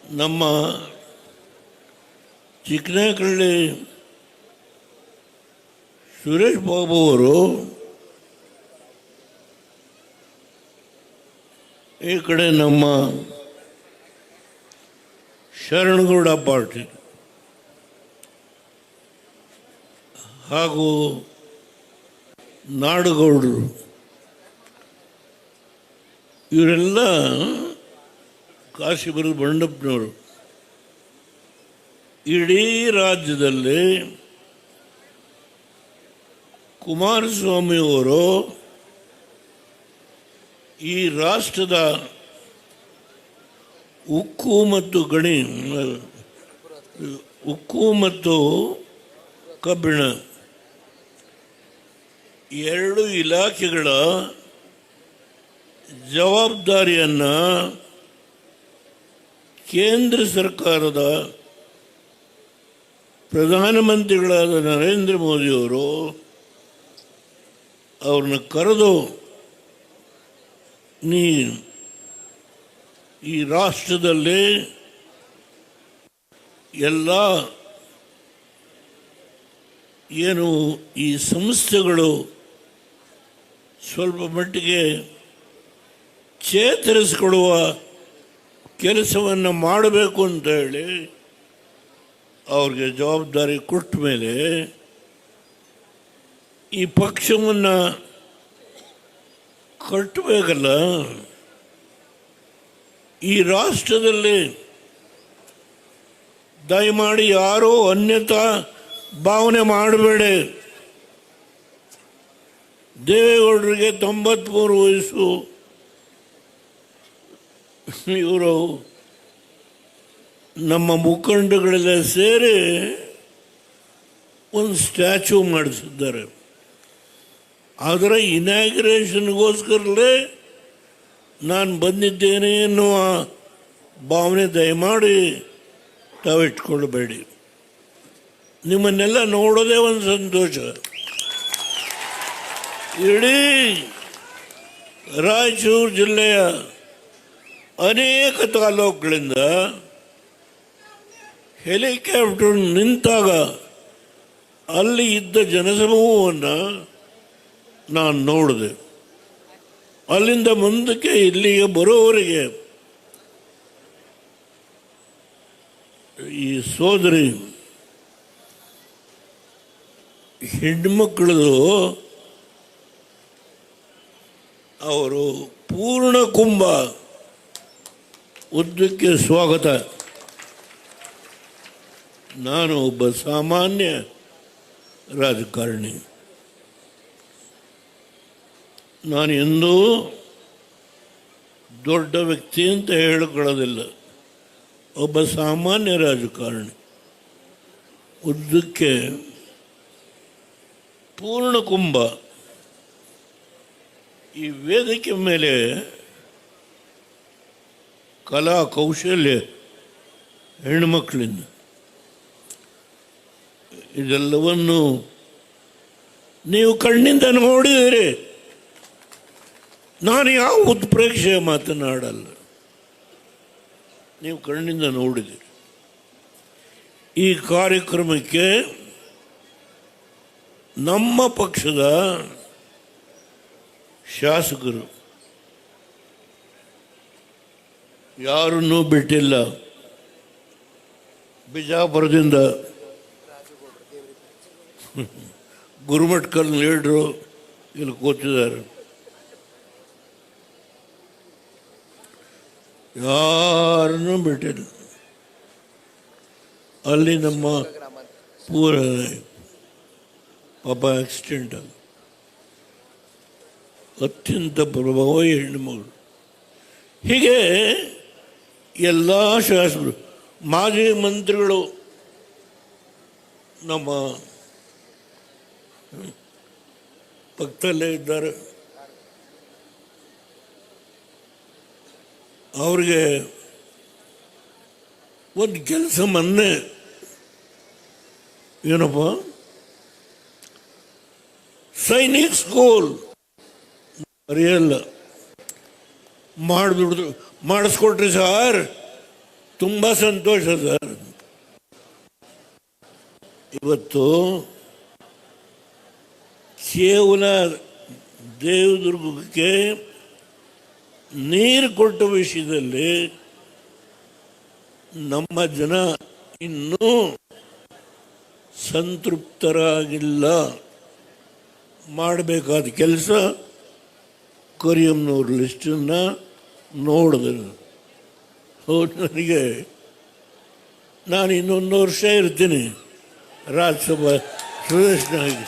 ನಮ್ಮ ಚಿಕ್ಕನಕಳ್ಳಿ ಸುರೇಶ್ ಬಾಬು ಅವರು ಈ ಕಡೆ ನಮ್ಮ ಶರಣಗೌಡ ಪಾಟೀಲ್ ಹಾಗೂ ನಾಡಗೌಡರು ಇವರೆಲ್ಲ ಕಾಶಿಪುರದ ಬಂಡಪ್ಪನವರು. ಇಡೀ ರಾಜ್ಯದಲ್ಲಿ ಕುಮಾರಸ್ವಾಮಿಯವರು ಈ ರಾಷ್ಟ್ರದ ಉಕ್ಕು ಮತ್ತು ಕಬ್ಬಿಣ ಎರಡು ಇಲಾಖೆಗಳ ಜವಾಬ್ದಾರಿಯನ್ನು ಕೇಂದ್ರ ಸರ್ಕಾರದ ಪ್ರಧಾನಮಂತ್ರಿಗಳಾದ ನರೇಂದ್ರ ಮೋದಿಯವರು ಅವ್ರನ್ನ ಕರೆದು ಈ ರಾಷ್ಟ್ರದಲ್ಲಿ ಎಲ್ಲ ಏನು ಈ ಸಂಸ್ಥೆಗಳು ಸ್ವಲ್ಪ ಮಟ್ಟಿಗೆ ಚೇತರಿಸಿಕೊಳ್ಳುವ ಕೆಲಸವನ್ನು ಮಾಡಬೇಕು ಅಂತ ಹೇಳಿ ಅವ್ರಿಗೆ ಜವಾಬ್ದಾರಿ ಕೊಟ್ಟ ಮೇಲೆ ಈ ಪಕ್ಷವನ್ನು ಕಟ್ಟಬೇಕಲ್ಲ. ಈ ರಾಷ್ಟ್ರದಲ್ಲಿ ದಯಮಾಡಿ ಯಾರೂ ಅನ್ಯತಾ ಭಾವನೆ ಮಾಡಬೇಡಿ. ದೇವೇಗೌಡರಿಗೆ 93 ವಯಸ್ಸು. ಇವರು ನಮ್ಮ ಮುಖಂಡಗಳೆಲ್ಲ ಸೇರಿ ಒಂದು ಸ್ಟ್ಯಾಚ್ಯೂ ಮಾಡಿಸಿದ್ದಾರೆ. ಅದರ ಇನಾಗ್ರೇಷನ್ಗೋಸ್ಕರಲೇ ನಾನು ಬಂದಿದ್ದೇನೆ ಎನ್ನುವ ಭಾವನೆ ದಯಮಾಡಿ ತಾವಿಟ್ಕೊಳ್ಬೇಡಿ. ನಿಮ್ಮನ್ನೆಲ್ಲ ನೋಡೋದೇ ಒಂದು ಸಂತೋಷ. ಇಡೀ ರಾಯಚೂರು ಜಿಲ್ಲೆಯ ಅನೇಕ ತಾಲೂಕುಗಳಿಂದ ಹೆಲಿಕಾಪ್ಟರ್ ನಿಂತಾಗ ಅಲ್ಲಿ ಇದ್ದ ಜನಸಮೂಹವನ್ನು ನಾನು ನೋಡಿದೆ. ಅಲ್ಲಿಂದ ಮುಂದಕ್ಕೆ ಇಲ್ಲಿಗೆ ಬರೋವರೆಗೆ ಈ ಸೋದರಿ ಹೆಣ್ಮಕ್ಕಳದು ಅವರು ಪೂರ್ಣ ಕುಂಭ ಉದ್ದಕ್ಕೆ ಸ್ವಾಗತ. ನಾನು ಒಬ್ಬ ಸಾಮಾನ್ಯ ರಾಜಕಾರಣಿ. ನಾನು ಎಂದೂ ದೊಡ್ಡ ವ್ಯಕ್ತಿ ಅಂತ ಹೇಳಿಕೊಳ್ಳೋದಿಲ್ಲ. ಒಬ್ಬ ಸಾಮಾನ್ಯ ರಾಜಕಾರಣಿ. ಉದ್ದಕ್ಕೆ ಪೂರ್ಣ ಕುಂಭ. ಈ ವೇದಿಕೆ ಮೇಲೆ ಕಲಾ ಕೌಶಲ್ಯ ಹೆಣ್ಣುಮಕ್ಕಳಿಂದ ಇದೆಲ್ಲವನ್ನು ನೀವು ಕಣ್ಣಿಂದ ನೋಡಿದಿರಿ. ನಾನು ಯಾವ ಉತ್ಪ್ರೇಕ್ಷೆ ಮಾತನಾಡಲ್ಲ. ನೀವು ಕಣ್ಣಿಂದ ನೋಡಿದಿರಿ. ಈ ಕಾರ್ಯಕ್ರಮಕ್ಕೆ ನಮ್ಮ ಪಕ್ಷದ ಶಾಸಕರು ಯಾರನ್ನೂ ಬಿಟ್ಟಿಲ್ಲ. ಬಿಜಾಪುರದಿಂದ ಗುರುಮಠಕಲ್ ಲೀಡ್ರು ಇಲ್ಲಿ ಕೂತಿದ್ದಾರೆ. ಯಾರನ್ನೂ ಬಿಟ್ಟಿಲ್ಲ. ಅಲ್ಲಿ ನಮ್ಮ ಪೂರ ಪಾಪ ಆಕ್ಸಿಡೆಂಟ್ ಆಗ ಅತ್ಯಂತ ಪ್ರಭಾವಿ ಹೆಣ್ಣುಮಗಳು. ಹೀಗೆ ಎಲ್ಲ ಶಾಸಕರು, ಮಾಜಿ ಮಂತ್ರಿಗಳು ನಮ್ಮ ಪಕ್ಕದಲ್ಲೇ ಇದ್ದಾರೆ. ಅವ್ರಿಗೆ ಒಂದು ಕೆಲಸ ಮೊನ್ನೆ ಏನಪ್ಪ ಸೈನಿಕ್ ಸ್ಕೂಲ್ ಮರೆಯಲ್ಲ ಮಾಡಿಸ್ಕೊಟ್ರಿ ಸರ್. ತುಂಬ ಸಂತೋಷ ಸರ್. ಇವತ್ತು ಕೇವಲ ದೇವದುರ್ಗಕ್ಕೆ ನೀರು ಕೊಟ್ಟ ವಿಷಯದಲ್ಲಿ ನಮ್ಮ ಜನ ಇನ್ನೂ ಸಂತೃಪ್ತರಾಗಿಲ್ಲ. ಮಾಡಬೇಕಾದ ಕೆಲಸ ಕರಿಯಮ್ಮನವ್ರ ಲಿಸ್ಟನ್ನು ನೋಡಿದ್ರು. ನನಗೆ ನಾನು ಇನ್ನೊಂದು ವರ್ಷ ಇರ್ತೀನಿ ರಾಜ್ಯಸಭಾ ಸದಸ್ಯನಾಗಿ.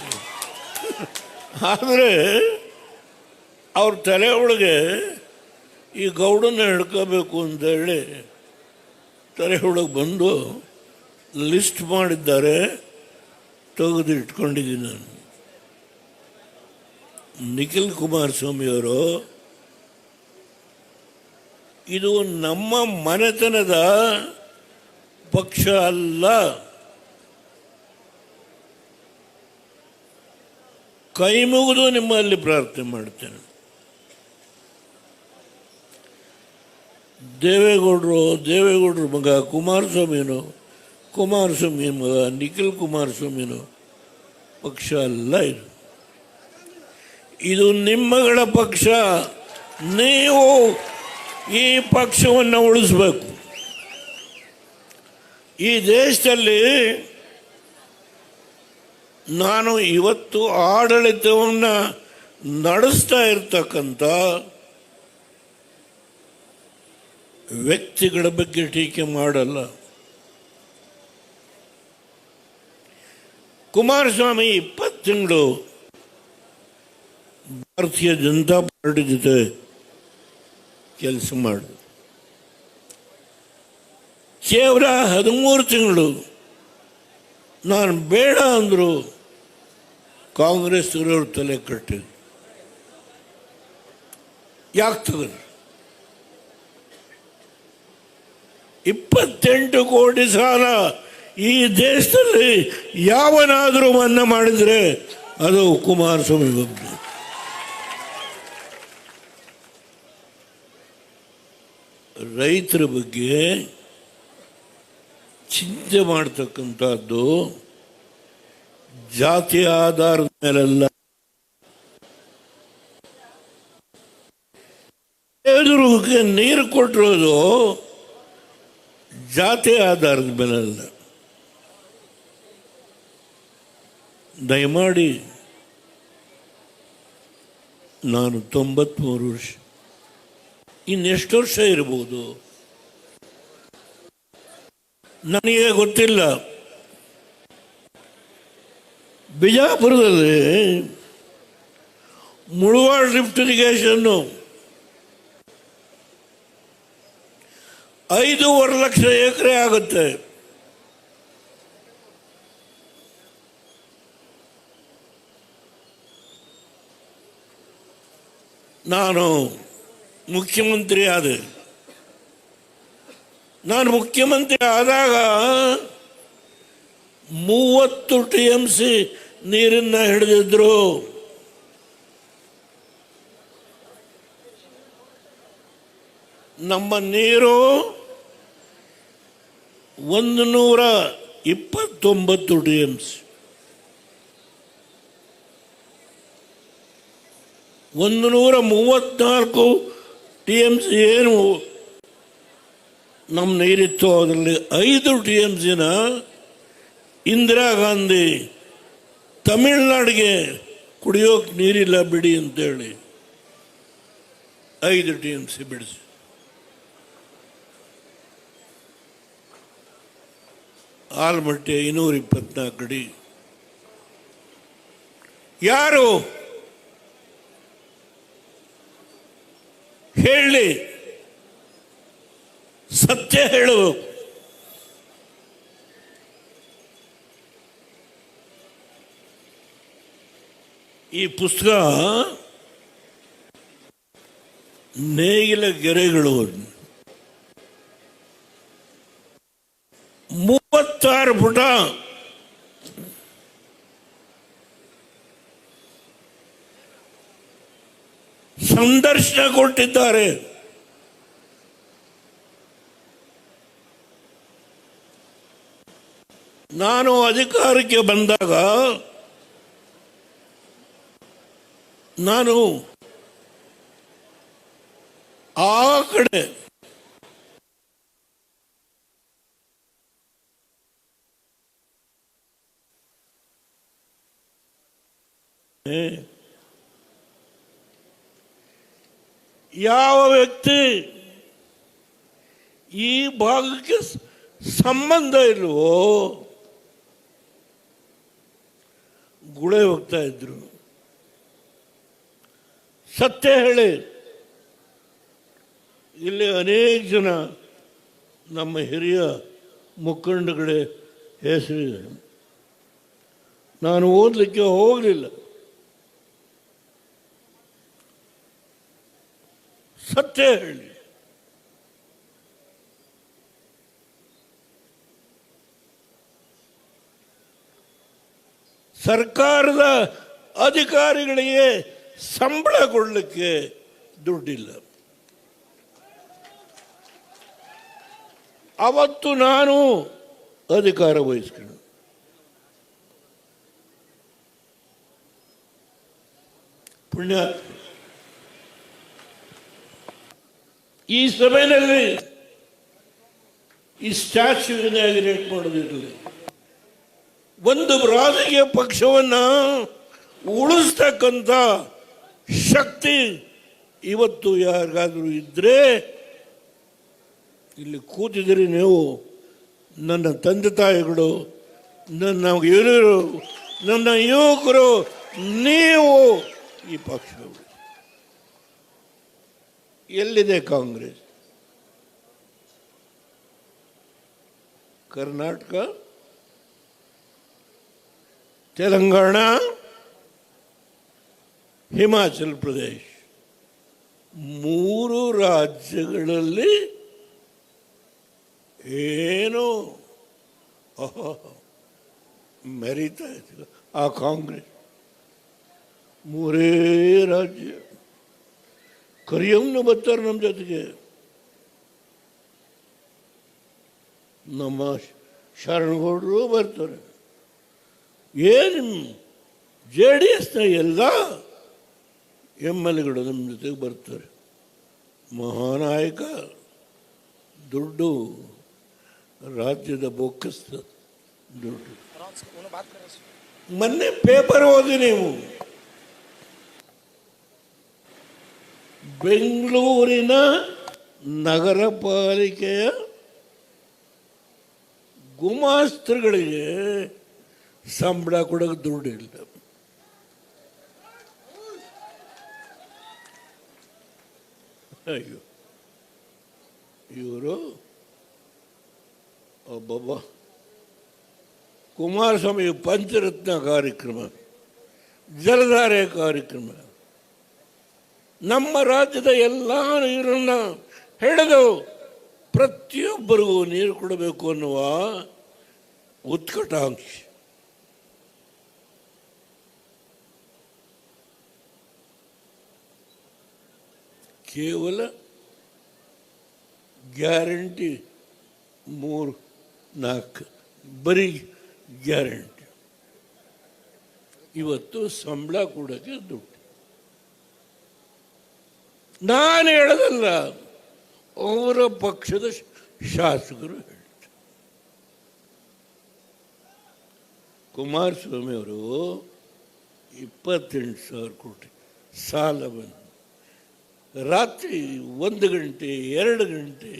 ಆದರೆ ಅವ್ರ ತಲೆ ಒಳಗೆ ಈ ಗೌಡನ್ನ ಹಿಡ್ಕೋಬೇಕು ಅಂತೇಳಿ ತಲೆ ಒಳಗೆ ಬಂದು ಲಿಸ್ಟ್ ಮಾಡಿದ್ದಾರೆ, ತೆಗೆದು ಇಟ್ಕೊಂಡಿದ್ದೀನಿ ನಾನು. ನಿಖಿಲ್ ಕುಮಾರಸ್ವಾಮಿಯವರು ಇದು ನಮ್ಮ ಮನೆತನದ ಪಕ್ಷ ಅಲ್ಲ. ಕೈ ಮುಗಿದು ನಿಮ್ಮಲ್ಲಿ ಪ್ರಾರ್ಥನೆ ಮಾಡ್ತೇನೆ. ದೇವೇಗೌಡರು ಮಗ ಕುಮಾರಸ್ವಾಮಿ ಮಗ ನಿಖಿಲ್ ಕುಮಾರಸ್ವಾಮಿನೋ ಪಕ್ಷ ಅಲ್ಲ ಇದು. ಇದು ನಿಮ್ಮಗಳ ಪಕ್ಷ. ನೀವು ಈ ಪಕ್ಷವನ್ನು ಉಳಿಸ್ಬೇಕು. ಈ ದೇಶದಲ್ಲಿ ನಾನು ಇವತ್ತು ಆಡಳಿತವನ್ನು ನಡೆಸ್ತಾ ಇರ್ತಕ್ಕಂಥ ವ್ಯಕ್ತಿಗಳ ಬಗ್ಗೆ ಟೀಕೆ ಮಾಡಲ್ಲ. ಕುಮಾರಸ್ವಾಮಿ 20 ತಿಂಗಳು ಭಾರತೀಯ ಜನತಾ ಪಾರ್ಟಿ ಜೊತೆ ಕೆಲಸ ಮಾಡಿ ಕೇವಲ 13 ತಿಂಗಳು ನಾನು ಬೇಡ ಅಂದರು ಕಾಂಗ್ರೆಸ್ ಇರೋರು ತಲೆ ಕಟ್ಟಿದ್ರು. ಯಾಕೆ ತೆಗೆದ್ರು? 28 ಕೋಟಿ ಸಾಲ ಈ ದೇಶದಲ್ಲಿ ಯಾವನಾದರೂ ಮನ್ನಾ ಮಾಡಿದರೆ ಅದು ಕುಮಾರಸ್ವಾಮಿ ಬಗ್ಗೆ. ರೈತರ ಬಗ್ಗೆ ಚಿಂತೆ ಮಾಡ್ತಕ್ಕಂಥದ್ದು ಜಾತಿ ಆಧಾರದ ಮೇಲಲ್ಲ. ದೇವದುರ್ಗಕ್ಕೆ ನೀರು ಕೊಟ್ಟಿರೋದು ಜಾತಿ ಆಧಾರದ ಮೇಲಲ್ಲ. ದಯಮಾಡಿ ನಾನು 93 ವರ್ಷ, ಇನ್ನೆಷ್ಟು ವರ್ಷ ಇರ್ಬೋದು ನನಗೆ ಗೊತ್ತಿಲ್ಲ. ಬಿಜಾಪುರದಲ್ಲಿ ಮುಳವಾಡ ಲಿಫ್ಟ್ ಇರಿಗೇಷನ್ನು 5.5 ಲಕ್ಷ ಎಕರೆ ಆಗುತ್ತೆ. ನಾನು ಮುಖ್ಯಮಂತ್ರಿ ಆದೆ. ನಾನು ಮುಖ್ಯಮಂತ್ರಿ ಆದಾಗ 30 TMC ನೀರನ್ನು ಹಿಡಿದಿದ್ರು. ನಮ್ಮ ನೀರು 129 TMC. 134 TMC ಏನು ನಮ್ಮ ನೀರಿತ್ತು, ಅದರಲ್ಲಿ 5 TMCನ ಇಂದಿರಾ ಗಾಂಧಿ ತಮಿಳ್ನಾಡಿಗೆ ಕುಡಿಯೋಕೆ ನೀರಿಲ್ಲ ಬಿಡಿ ಅಂತೇಳಿ 5 TMC ಬಿಡಿಸಿ. ಆಲ್ಮಟ್ಟಿ 524 ಅಡಿ. ಯಾರು ಹೇಳಿ? ಸತ್ಯ ಹೇಳಬೇಕು. ಈ ಪುಸ್ತಕ ನೇಗಿಲ ಗೆರೆಗಳು 36 ಪುಟ. ಸಂದರ್ಶನ ಕೊಟ್ಟಿದ್ದಾರೆ. ನಾನು ಅಧಿಕಾರಕ್ಕೆ ಬಂದಾಗ ನಾನು ಆ ಕಡೆ ಯಾವ ವ್ಯಕ್ತಿ ಈ ಭಾಗಕ್ಕೆ ಸಂಬಂಧ ಇಲ್ವೋ ಗುಳೆ ಹೋಗ್ತಾ ಇದ್ರು. ಸತ್ಯ ಹೇಳಿ, ಇಲ್ಲಿ ಅನೇಕ ಜನ ನಮ್ಮ ಹಿರಿಯ ಮುಖಂಡಗಳ ಹೆಸರಿದೆ. ನಾನು ಓದಲಿಕ್ಕೆ ಹೋಗಲಿಲ್ಲ. ಸತ್ಯ ಹೇಳಿ, ಸರ್ಕಾರದ ಅಧಿಕಾರಿಗಳಿಗೆ ಸಂಬಳ ಕೊಡಲಿಕ್ಕೆ ದುಡ್ಡಿಲ್ಲ. ಅವತ್ತು ನಾನು ಅಧಿಕಾರ ವಹಿಸ್ಕೊಂಡು ಪುಣ್ಯ ಈ ಸಭೆಯಲ್ಲಿ ಈ ಸ್ಟ್ಯಾಚ್ಯೂ ಇನಾಗ್ರೇಟ್ ಮಾಡೋದಿರಲಿ. ಒಂದು ರಾಜಕೀಯ ಪಕ್ಷವನ್ನು ಉಳಿಸ್ತಕ್ಕಂಥ ಶಕ್ತಿ ಇವತ್ತು ಯಾರಿಗಾದರೂ ಇದ್ದರೆ, ಇಲ್ಲಿ ಕೂತಿದ್ದೀರಿ ನೀವು, ನನ್ನ ತಂದೆ ತಾಯಿಗಳು, ನನ್ನ ಹಿರಿಯರು, ನನ್ನ ಯುವಕರು, ನೀವು ಈ ಪಕ್ಷಗಳು. ಎಲ್ಲಿದೆ ಕಾಂಗ್ರೆಸ್? ಕರ್ನಾಟಕ, ತೆಲಂಗಾಣ, ಹಿಮಾಚಲ್ ಪ್ರದೇಶ, 3 ರಾಜ್ಯಗಳಲ್ಲಿ ಏನು ಮೆರೀತಾ ಇತ್ತು ಆ ಕಾಂಗ್ರೆಸ್. 3 ರಾಜ್ಯ ಕರಿಯಮ್ಮನ ಬರ್ತಾರೆ ನಮ್ಮ ಜೊತೆಗೆ. ನಮ್ಮ ಶರಣಗೌಡರು ಬರ್ತಾರೆ. ಏನು JDSನ ಎಲ್ಲ MLAಗಳು ನಮ್ಮ ಜೊತೆಗೆ ಬರ್ತಾರೆ. ಮಹಾನಾಯಕ, ದುಡ್ಡು, ರಾಜ್ಯದ ಬೊಕ್ಕಸ ದುಡ್ಡು. ಮೊನ್ನೆ ಪೇಪರ್ ಓದಿ ನೀವು, ಬೆಂಗಳೂರಿನ ನಗರ ಪಾಲಿಕೆಯ ಗುಮಾಸ್ತರುಗಳಿಗೆ ಸಂಬಳ ಕೊಡೋಕೆ ದುಡ್ಡು ಇಲ್ಲ. ಅಯ್ಯೋ, ಇವರು ಒಬ್ಬೊಬ್ಬ ಕುಮಾರಸ್ವಾಮಿ ಪಂಚರತ್ನ ಕಾರ್ಯಕ್ರಮ, ಜಲಧಾರೆ ಕಾರ್ಯಕ್ರಮ, ನಮ್ಮ ರಾಜ್ಯದ ಎಲ್ಲ ನೀರನ್ನು ಹಿಡಿದು ಪ್ರತಿಯೊಬ್ಬರಿಗೂ ನೀರು ಕೊಡಬೇಕು ಅನ್ನುವ ಉತ್ಕಟಾಂಕ್ಷೆ. ಕೇವಲ ಗ್ಯಾರಂಟಿ 3-4 ಬರೀ ಗ್ಯಾರಂಟಿ. ಇವತ್ತು ಸಂಬಳ ಕೊಡೋಕ್ಕೆ ದುಡ್ಡು. ನಾನು ಹೇಳೋದಲ್ಲ, ಅವರ ಪಕ್ಷದ ಶಾಸಕರು ಹೇಳ್ತಾರೆ. ಕುಮಾರಸ್ವಾಮಿ ಅವರು 28,000 ಕೋಟಿ ಸಾಲ ಬಂದು ರಾತ್ರಿ 1 ಗಂಟೆ 2 ಗಂಟೆ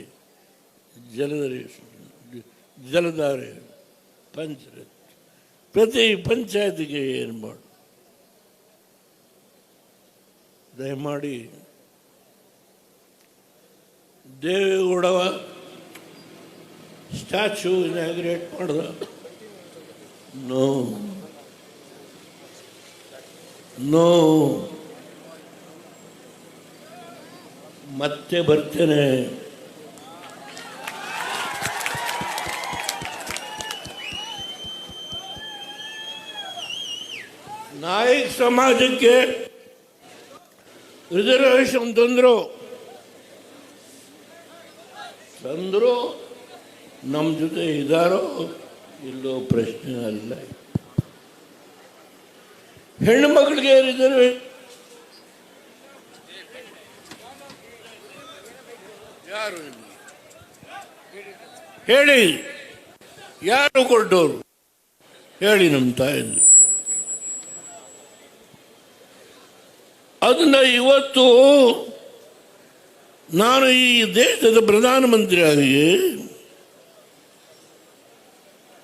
ಜಲಧಾರೆ ಪಂಚಾಯತ್ ಪ್ರತಿ ಪಂಚಾಯತಿಗೆ ಏನು ಮಾಡು. ದಯಮಾಡಿ ದೇವೇಗೌಡವ ಸ್ಟ್ಯಾಚ್ಯೂ ಇನಾಗ್ರೇಟ್ ಮಾಡ್ದ. ನೋ ನೋ, ಮತ್ತೆ ಬರ್ತೇನೆ. ನಾಯಕ ಸಮಾಜಕ್ಕೆ ರಿಸರ್ವೇಶನ್ ತಂದರು, ನಮ್ಮ ಜೊತೆ ಇದ್ದಾರೋ ಇಲ್ಲೋ ಪ್ರಶ್ನೆ ಅಲ್ಲ. ಹೆಣ್ಣು ಮಕ್ಕಳಿಗೆ ಏನಿದ್ದಾರೆ ಯಾರು ಹೇಳಿ, ಯಾರು ಕೊಟ್ಟವರು ಹೇಳಿ ನಮ್ಮ ತಾಯಿಯಲ್ಲಿ. ಅದನ್ನ ಇವತ್ತು ನಾನು ಈ ದೇಶದ ಪ್ರಧಾನಮಂತ್ರಿಯಾಗಿ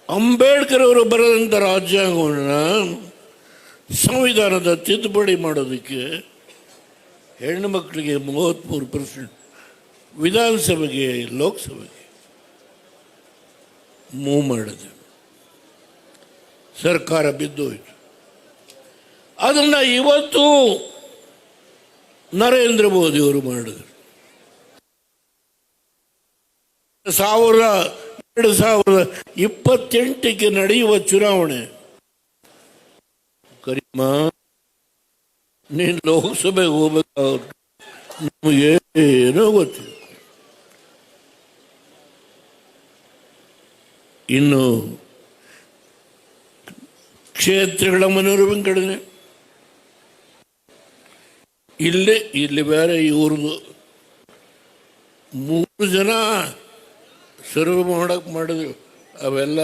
ಅಂಬೇಡ್ಕರ್ ಅವರು ಬರೆದಂಥ ರಾಜ್ಯಾಂಗವನ್ನು ಸಂವಿಧಾನದ ತಿದ್ದುಪಡಿ ಮಾಡೋದಕ್ಕೆ ಹೆಣ್ಣು ಮಕ್ಕಳಿಗೆ 33% ವಿಧಾನಸಭೆಗೆ ಲೋಕಸಭೆಗೆ ಮೂವ್ ಮಾಡಿದೆ. ಸರ್ಕಾರ ಬಿದ್ದೋಯ್ತು. ಅದನ್ನು ಇವತ್ತು ನರೇಂದ್ರ ಮೋದಿ ಅವರು ಮಾಡಿದರು. 2028ಕ್ಕೆ ನಡೆಯುವ ಚುನಾವಣೆ ಕರೀಮ, ನೀನು ಲೋಕಸಭೆಗೆ ಹೋಗ್ಬೇಕಾಗುತ್ತೆ. ನಮಗೇನೋ ಗೊತ್ತಿಲ್ಲ. ಇನ್ನು ಕ್ಷೇತ್ರಗಳ ಮನೋರಂಜನೆ ಇಲ್ಲಿ ಬೇರೆ ಇವ್ರದ್ದು 3 ಜನ ಸರ್ವೆ ಮಾಡಕ್ಕೆ ಮಾಡಿದ್ರು. ಅವೆಲ್ಲ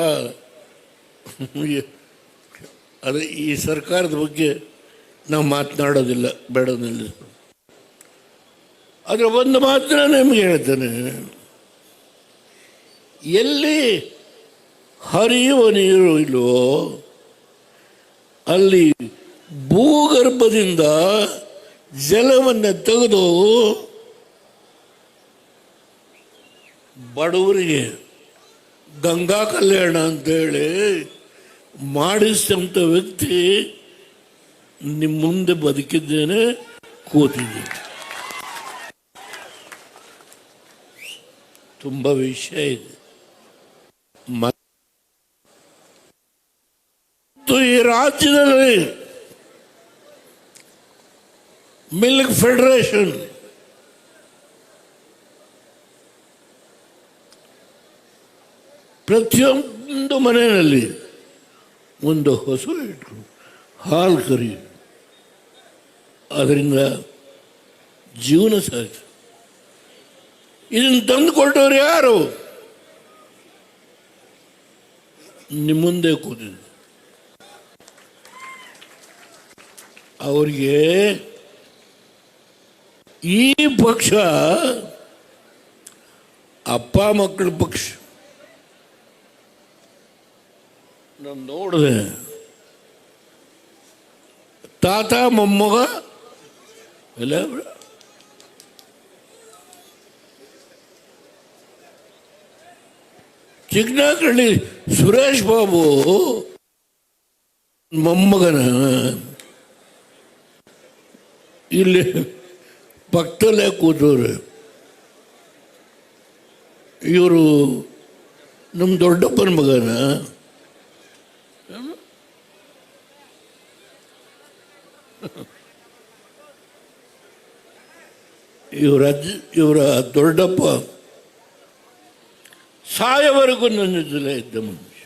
ಅದು ಈ ಸರ್ಕಾರದ ಬಗ್ಗೆ ನಾವು ಮಾತನಾಡೋದಿಲ್ಲ, ಬೇಡ ನಿಲ್ಲಿಸ. ಆದರೆ ಒಂದು ಮಾತ್ರ ನಿಮಗೆ ಹೇಳ್ತೇನೆ, ಎಲ್ಲಿ ಹರಿಯುವ ನೀರು ಇಲ್ವೋ ಅಲ್ಲಿ ಭೂಗರ್ಭದಿಂದ ಜಲವನ್ನು ತೆಗೆದು ಬಡವರಿಗೆ ಗಂಗಾ ಕಲ್ಯಾಣ ಅಂತೇಳಿ ಮಾಡಿಸಿದಂಥ ವ್ಯಕ್ತಿ ನಿಮ್ಮ ಮುಂದೆ ಬದುಕಿದ್ದೇನೆ, ಕೂತಿದ್ದೇನೆ. ತುಂಬ ವಿಷಯ ಇದೆ. ಮತ್ತು ಈ ರಾಜ್ಯದಲ್ಲಿ ಮಿಲ್ಕ್ ಫೆಡರೇಷನ್ ಪ್ರತಿಯೊಂದು ಮನೆಯಲ್ಲಿ ಒಂದು ಹಸು ಇಟ್ಟು ಹಾಲು ಕರಿ, ಅದರಿಂದ ಜೀವನ ಸಾಧ್ಯ. ಇದನ್ನು ತಂದು ಕೊಟ್ಟವ್ರು ಯಾರು? ನಿಮ್ಮ ಮುಂದೆ ಕೂತಿದ್ರು. ಅವರಿಗೆ ಈ ಪಕ್ಷ ಅಪ್ಪ ಮಕ್ಕಳ ಪಕ್ಷ. ನಾನು ನೋಡಿದೆ, ತಾತ ಮೊಮ್ಮಗ ಎಲ್ಲ ಚಿಕ್ಕನಹಳ್ಳಿ ಸುರೇಶ್ ಬಾಬು ಮೊಮ್ಮಗನ ಇಲ್ಲಿ ಪಕ್ಕದಲ್ಲೇ ಕೂತವ್ರೆ. ಇವರು ನಮ್ಮ ದೊಡ್ಡಪ್ಪನ ಮಗನ. ಇವರ ದೊಡ್ಡಪ್ಪ ಸಾಯವರೆಗೂ ನನ್ನ ಜೊತೆ ಇದ್ದ ಮನುಷ್ಯ.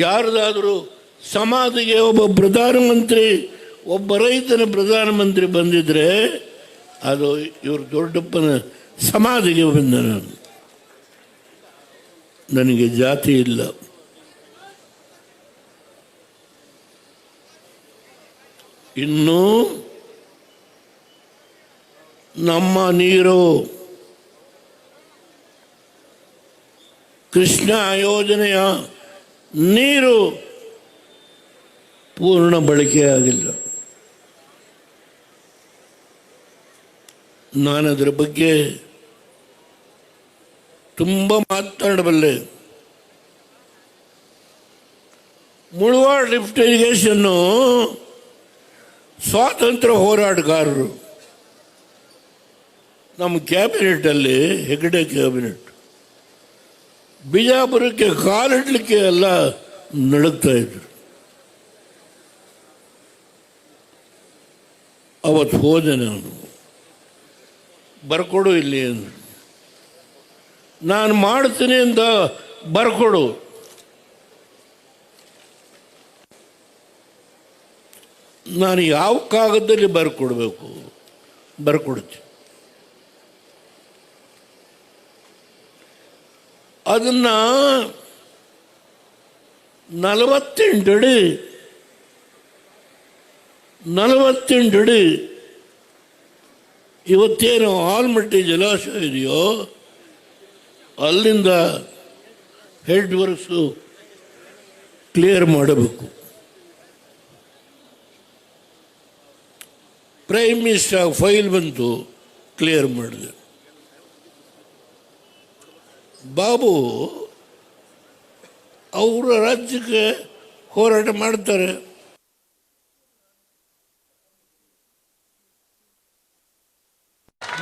ಯಾರದಾದರೂ ಸಮಾಧಿಗೆ ಒಬ್ಬ ಪ್ರಧಾನಮಂತ್ರಿ, ಒಬ್ಬ ರೈತನ ಪ್ರಧಾನಮಂತ್ರಿ ಬಂದಿದ್ರೆ ಅದು ಇವ್ರ ದೊಡ್ಡಪ್ಪನ ಸಮಾಧಿಗೆ ಬಂದ. ನನಗೆ ಜಾತಿ ಇಲ್ಲ. ಇನ್ನು ನಮ್ಮ ನೀರು ಕೃಷ್ಣ ಯೋಜನೆಯ ನೀರು ಪೂರ್ಣ ಬಳಕೆಯಾಗಿಲ್ಲ. ನಾನು ಅದರ ಬಗ್ಗೆ ತುಂಬ ಮಾತನಾಡಬಲ್ಲೆ. ಮುಳವಾಡ ಲಿಫ್ಟ್ ಇರಿಗೇಷನ್ನು ಸ್ವಾತಂತ್ರ್ಯ ಹೋರಾಟಗಾರರು ನಮ್ಮ ಕ್ಯಾಬಿನೆಟ್ಟಲ್ಲಿ, ಹೆಗಡೆ ಕ್ಯಾಬಿನೆಟ್, ಬಿಜಾಪುರಕ್ಕೆ ಕಾಲಿಡಲಿಕ್ಕೆ ಎಲ್ಲ ನಡುಗ್ತಾ ಇದ್ರು. ಅವತ್ತು ಹೋದೆ ನಾನು, ಬರ್ಕೊಡು ಇಲ್ಲಿ ಅಂದರು. ನಾನು ಮಾಡ್ತೀನಿ ಅಂತ ಬರ್ಕೊಡು. ನಾನು ಯಾವ ಕಾಗದದಲ್ಲಿ ಬರ್ಕೊಡ್ಬೇಕು ಬರ್ಕೊಡ್ತೀನಿ. ಅದನ್ನು 48 ಅಡಿ ಇವತ್ತೇನು ಆಲ್ಮಟ್ಟಿ ಜಲಾಶಯ ಇದೆಯೋ ಅಲ್ಲಿಂದ ಹೆಡ್ ವರ್ಕ್ಸು ಕ್ಲಿಯರ್ ಮಾಡಬೇಕು. ಪ್ರೈಮ್ ಮಿನಿಸ್ಟರ್ ಫೈಲ್ ಬಂತು, ಕ್ಲಿಯರ್ ಮಾಡಿದೆ. ಬಾಬು ಅವರ ರಾಜ್ಯಕ್ಕೆ ಹೋರಾಟ ಮಾಡ್ತಾರೆ.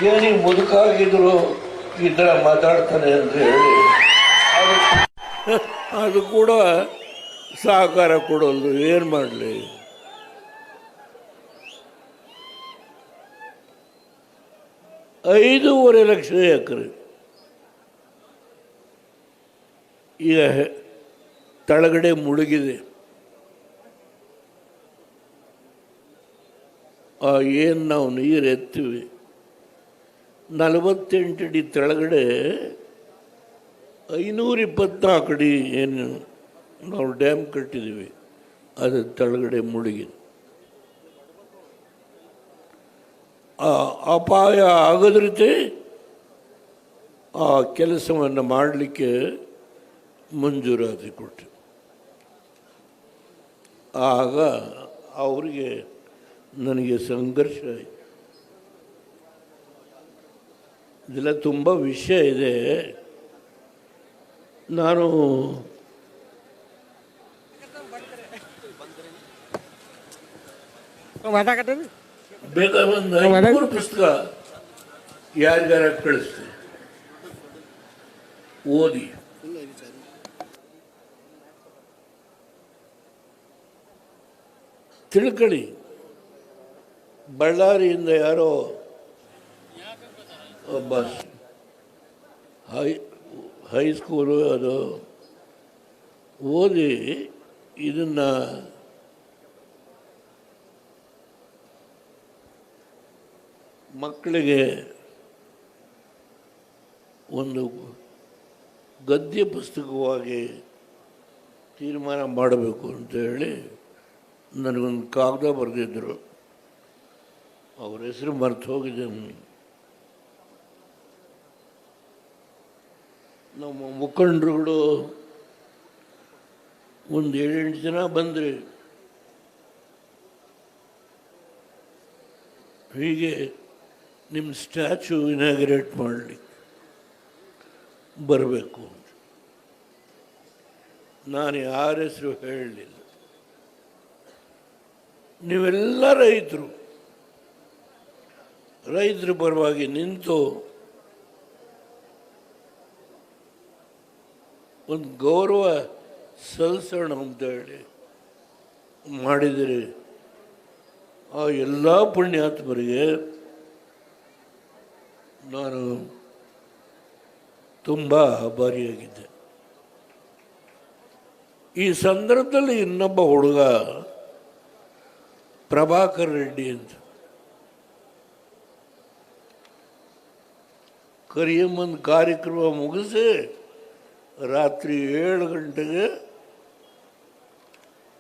ಏನಿ ಮುದುಕಾಗಿದ್ರು ಈ ಥರ ಮಾತಾಡ್ತಾನೆ ಅಂತ ಹೇಳಿ ಅದು ಕೂಡ ಸಹಕಾರ ಕೊಡೋದು. ಏನು ಮಾಡಲಿ? 5.5 ಲಕ್ಷ ಎಕರೆ ಈಗ ತಳಗಡೆ ಮುಳುಗಿದೆ. ಏನು ನಾವು ನೀರು ಎತ್ತೀವಿ 48 ಅಡಿ ತೆಳಗಡೆ 524 ಅಡಿ ಏನು ನಾವು ಡ್ಯಾಮ್ ಕಟ್ಟಿದ್ದೀವಿ, ಅದು ತೆಳಗಡೆ ಮುಳುಗಿದೆ. ಅಪಾಯ ಆಗದ್ರೀತಿ ಆ ಕೆಲಸವನ್ನು ಮಾಡಲಿಕ್ಕೆ ಮಂಜೂರಾತಿ ಕೊಟ್ಟು ಆಗ ಅವರಿಗೆ ನನಗೆ ಸಂಘರ್ಷ ಆಯಿತು. ಇದೆಲ್ಲ ತುಂಬ ವಿಷಯ ಇದೆ. ನಾನು ಬೇಗ ಒಂದು 5 ಪುಸ್ತಕ ಯಾರಿಗಾರ ಕಳಿಸ್ತೀನಿ, ಓದಿ. ತಿಳ್ಕೊಳ್ಳಿ. ಬಳ್ಳಾರಿಯಿಂದ ಯಾರೋ ಒಬ್ಬ ಹೈಸ್ಕೂಲು ಅದು ಓದಿ ಇದನ್ನು ಮಕ್ಕಳಿಗೆ ಒಂದು ಗದ್ಯ ಪುಸ್ತಕವಾಗಿ ತೀರ್ಮಾನ ಮಾಡಬೇಕು ಅಂತೇಳಿ ನನಗೊಂದು ಕಾಗದ ಬರೆದಿದ್ದರು. ಅವ್ರ ಹೆಸರು ಮರೆತು ಹೋಗಿದೆ. ನಮ್ಮ ಮುಖಂಡರುಗಳು ಒಂದು 7-8 ಜನ ಬಂದರೆ ಹೀಗೆ ನಿಮ್ಮ ಸ್ಟ್ಯಾಚ್ಯೂ ಇನಾಗ್ರೇಟ್ ಮಾಡಲಿಕ್ಕೆ ಬರಬೇಕು ಅಂತ. ನಾನು ಯಾರ ಹೆಸರು ಹೇಳಲಿಲ್ಲ. ನೀವೆಲ್ಲ ರೈತರ ಪರವಾಗಿ ನಿಂತು ಒಂದು ಗೌರವ ಸಲ್ಲಿಸೋಣ ಅಂತೇಳಿ ಮಾಡಿದರೆ ಆ ಎಲ್ಲ ಪುಣ್ಯಾತ್ಮರಿಗೆ ನಾನು ತುಂಬ ಆಭಾರಿಯಾಗಿದ್ದೆ. ಈ ಸಂದರ್ಭದಲ್ಲಿ ಇನ್ನೊಬ್ಬ ಹುಡುಗ ಪ್ರಭಾಕರ್ ರೆಡ್ಡಿ ಅಂತ ಕರಿಯಮ್ಮನ ಕಾರ್ಯಕ್ರಮ ಮುಗಿಸಿ ರಾತ್ರಿ 7 ಗಂಟೆಗೆ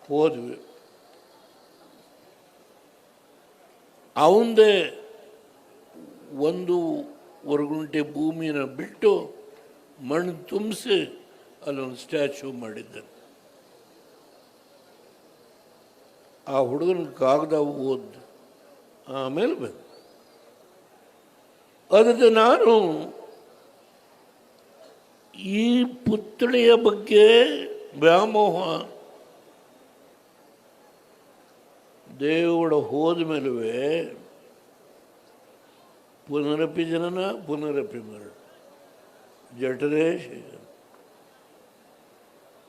ಹೋದ್ವಿ. ಅವಂದೇ 1.25 ಗುಂಟೆ ಭೂಮಿನ ಬಿಟ್ಟು ಮಣ್ಣು ತುಂಬಿಸಿ ಅಲ್ಲೊಂದು ಸ್ಟ್ಯಾಚ್ಯೂ ಮಾಡಿದ್ದಾನೆ. ಆ ಹುಡುಗನ ಕಾಗದ ಓದ್ದು ಆಮೇಲೆ ಬಂದು ಅದಕ್ಕೆ ನಾನು ಈ ಪುತ್ಥಳಿಯ ಬಗ್ಗೆ ವ್ಯಾಮೋಹ ದೇವಡ ಹೋದ ಮೇಲುವೆ ಪುನರಪಿ ಜನನ ಪುನರಪಿ ಮರಣ ಜಠರೇ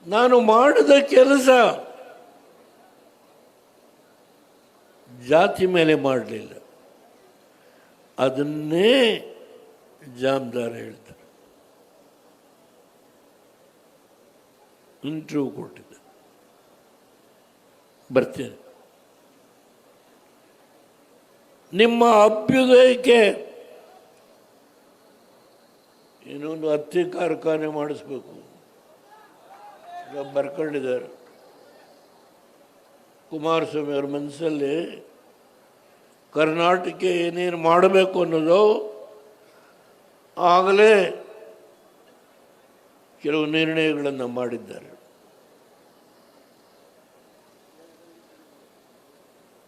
ನಾನು ಮಾಡಿದ ಕೆಲಸ ಜಾತಿ ಮೇಲೆ ಮಾಡಲಿಲ್ಲ. ಅದನ್ನೇ ಜಾಮದಾರ ಹೇಳ್ತಾರೆ. ಇಂಟರ್ವ್ಯೂ ಕೊಟ್ಟಿದ್ದೆ. ಬರ್ತೇನೆ. ನಿಮ್ಮ ಅಭ್ಯುದಯಕ್ಕೆ ಇನ್ನೊಂದು ಹತ್ತಿ ಕಾರ್ಖಾನೆ ಮಾಡಿಸ್ಬೇಕು ಬರ್ಕೊಂಡಿದ್ದಾರೆ. ಕುಮಾರಸ್ವಾಮಿ ಅವ್ರ ಮನಸ್ಸಲ್ಲಿ ಕರ್ನಾಟಕ ಏನೇನು ಮಾಡಬೇಕು ಅನ್ನೋದು ಆಗಲೇ ಕೆಲವು ನಿರ್ಣಯಗಳನ್ನು ಮಾಡಿದ್ದಾರೆ.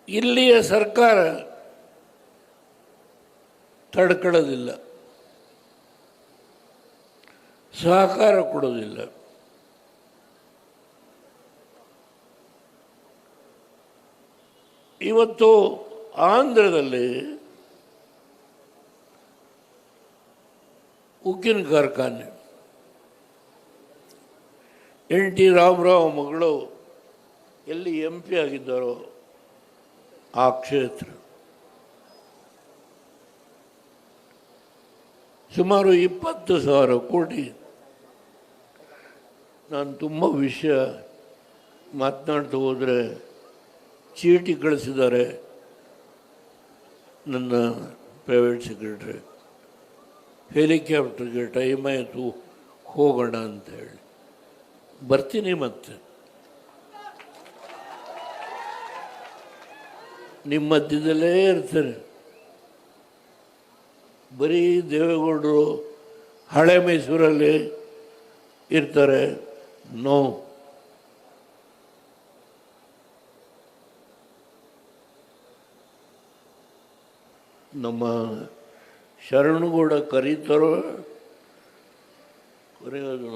ಇಲ್ಲಿಯ ಸರ್ಕಾರ ತಡ್ಕೊಳ್ಳೋದಿಲ್ಲ, ಸಹಕಾರ ಕೊಡೋದಿಲ್ಲ. ಇವತ್ತು ಆಂಧ್ರದಲ್ಲಿ ಉಕ್ಕಿನ ಕಾರ್ಖಾನೆ, ಎನ್ ಟಿ ರಾಮರಾವ್ ಮಗಳು ಎಲ್ಲಿ MP ಆಗಿದ್ದಾರೋ ಆ ಕ್ಷೇತ್ರ ಸುಮಾರು 20,000 ಕೋಟಿ. ನಾನು ತುಂಬ ವಿಷಯ ಮಾತನಾಡ್ತಾ ಹೋದರೆ ಚೀಟಿ ಕಳಿಸಿದ್ದಾರೆ ನನ್ನ ಪ್ರೈವೇಟ್ ಸೆಕ್ರೆಟರಿ, ಹೆಲಿಕಾಪ್ಟರ್ಗೆ ಟೈಮ್ ಆಯಿತು ಹೋಗೋಣ ಅಂತ ಹೇಳಿ. ಬರ್ತೀನಿ, ಮತ್ತೆ ನಿಮ್ಮ ಮಧ್ಯದಲ್ಲೇ ಇರ್ತಾರೆ. ಬರೀ ದೇವೇಗೌಡರು ಹಳೆ ಮೈಸೂರಲ್ಲಿ ಇರ್ತಾರೆ. ನೋ, ನಮ್ಮ ಶರಣಗೌಡ ಕರೀತಾರೋ ಕರೆಯೋದು,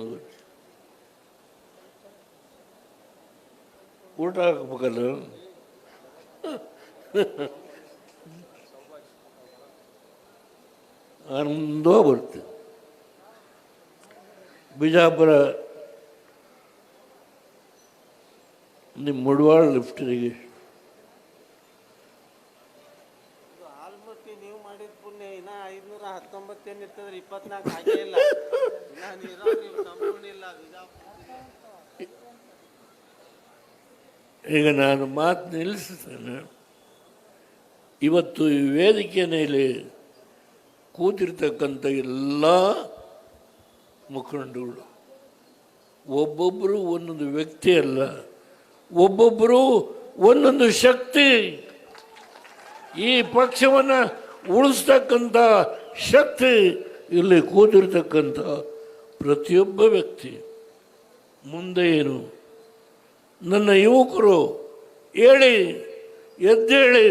ಊಟ ಹಾಕ್ಬೇಕಲ್ಲ. ಆನಂದ ಬರುತ್ತೆ. ಬಿಜಾಪುರ ನಿಮ್ಮ ಮುಡವಾಳ ಲಿಫ್ಟಿಗೆ ನೀವು ಮಾಡಿದ ಪುಣ್ಯ ಇನ್ನ 519 ಏನಿರ್ತದ್ರೆ 24 ಆಗೇ ಇಲ್ಲ. ಈಗ ನಾನು ಮಾತು ನಿಲ್ಲಿಸ್ತೇನೆ. ಇವತ್ತು ಈ ವೇದಿಕೆ ಮೇಲೆ ಕೂತಿರ್ತಕ್ಕಂಥ ಎಲ್ಲ ಮುಖಂಡಗಳು ಒಬ್ಬೊಬ್ಬರು ಒಂದೊಂದು ವ್ಯಕ್ತಿ ಅಲ್ಲ, ಒಬ್ಬೊಬ್ಬರು ಒಂದೊಂದು ಶಕ್ತಿ. ಈ ಪಕ್ಷವನ್ನು ಉಳಿಸ್ತಕ್ಕಂಥ ಶಕ್ತಿ ಇಲ್ಲಿ ಕೂತಿರ್ತಕ್ಕಂಥ ಪ್ರತಿಯೊಬ್ಬ ವ್ಯಕ್ತಿ. ಮುಂದೆ ಏನು ನನ್ನ ಯುವಕರು ಹೇಳಿ, ಎದ್ದೇಳಿ.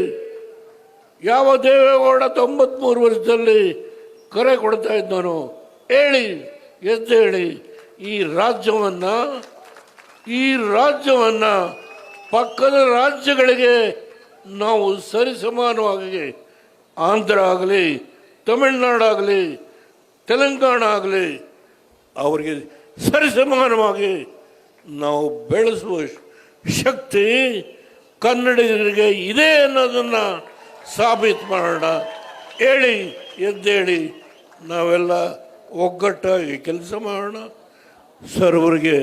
ಯಾವ ದೇವೇಗೌಡ 93 ವರ್ಷದಲ್ಲಿ ಕರೆ ಕೊಡ್ತಾ ಇದ್ದಾನೋ ಹೇಳಿ, ಎದ್ದೇಳಿ. ಈ ರಾಜ್ಯವನ್ನು ಪಕ್ಕದ ರಾಜ್ಯಗಳಿಗೆ ನಾವು ಸರಿಸಮಾನವಾಗಿ, ಆಂಧ್ರ ಆಗಲಿ, ತಮಿಳುನಾಡಾಗಲಿ, ತೆಲಂಗಾಣ ಆಗಲಿ, ಅವರಿಗೆ ಸರಿಸಮಾನವಾಗಿ ನಾವು ಬೆಳೆಸುವ ಶಕ್ತಿ ಕನ್ನಡಿಗರಿಗೆ ಇದೆ ಅನ್ನೋದನ್ನು ಸಾಬೀತು ಮಾಡೋಣ. ಹೇಳಿ, ಎದ್ದೇಳಿ, ನಾವೆಲ್ಲ ಒಗ್ಗಟ್ಟಾಗಿ ಕೆಲಸ ಮಾಡೋಣ. ಸರ್ವರಿಗೆ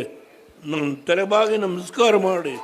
ನನ್ನ ತಲೆಬಾಗಿ ನಮಸ್ಕಾರ ಮಾಡಿ